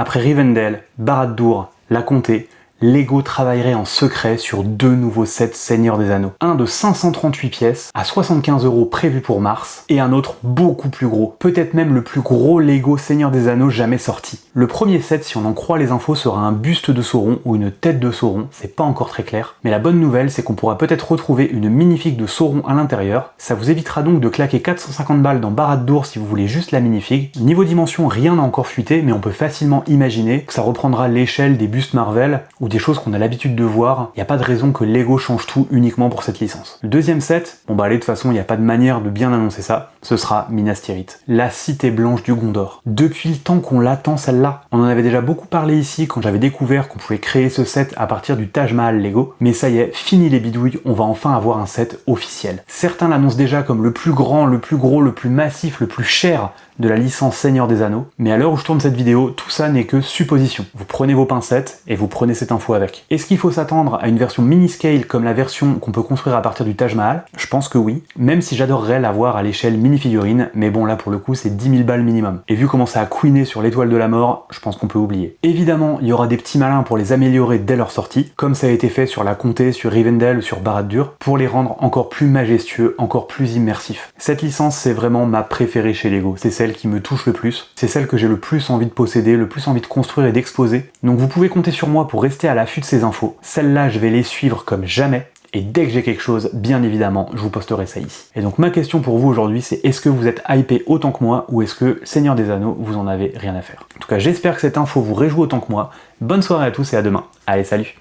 Après Rivendell, Barad-dûr, la Comté, LEGO travaillerait en secret sur 2 nouveaux sets Seigneur des Anneaux. Un de 538 pièces, à 75 € prévu pour mars, et un autre beaucoup plus gros, peut-être même le plus gros LEGO Seigneur des Anneaux jamais sorti. Le premier set, si on en croit les infos, sera un buste de Sauron ou une tête de Sauron, c'est pas encore très clair, mais la bonne nouvelle c'est qu'on pourra peut-être retrouver une minifig de Sauron à l'intérieur, ça vous évitera donc de claquer 450 balles dans Barad-dûr si vous voulez juste la minifig. Niveau dimension, rien n'a encore fuité, mais on peut facilement imaginer que ça reprendra l'échelle des bustes Marvel, ou des choses qu'on a l'habitude de voir, il n'y a pas de raison que LEGO change tout uniquement pour cette licence. Le deuxième set, bon bah allez, de toute façon il n'y a pas de manière de bien annoncer ça, ce sera Minas Tirith, la cité blanche du Gondor. Depuis le temps qu'on l'attend celle-là, on en avait déjà beaucoup parlé ici quand j'avais découvert qu'on pouvait créer ce set à partir du Taj Mahal LEGO, mais ça y est, fini les bidouilles, on va enfin avoir un set officiel. Certains l'annoncent déjà comme le plus grand, le plus gros, le plus massif, le plus cher de la licence Seigneur des Anneaux, mais à l'heure où je tourne cette vidéo, tout ça n'est que supposition. Vous prenez vos pincettes et vous prenez cette info avec. Est-ce qu'il faut s'attendre à une version mini-scale comme la version qu'on peut construire à partir du Taj Mahal? Je pense que oui, même si j'adorerais l'avoir à l'échelle mini-figurine, mais bon là pour le coup c'est 10 000 balles minimum. Et vu comment ça a couiné sur l'étoile de la mort, je pense qu'on peut oublier. Évidemment, il y aura des petits malins pour les améliorer dès leur sortie, comme ça a été fait sur la Comté, sur Rivendell ou sur Barad-dûr, pour les rendre encore plus majestueux, encore plus immersifs. Cette licence c'est vraiment ma préférée chez LEGO, c'est celle qui me touche le plus, c'est celle que j'ai le plus envie de posséder, le plus envie de construire et d'exposer. Donc vous pouvez compter sur moi pour rester à l'affût de ces infos. Celles-là, je vais les suivre comme jamais. Et dès que j'ai quelque chose, bien évidemment, je vous posterai ça ici. Et donc ma question pour vous aujourd'hui, c'est est-ce que vous êtes hypé autant que moi ou est-ce que Seigneur des Anneaux, vous en avez rien à faire? En tout cas, j'espère que cette info vous réjouit autant que moi. Bonne soirée à tous et à demain. Allez, salut!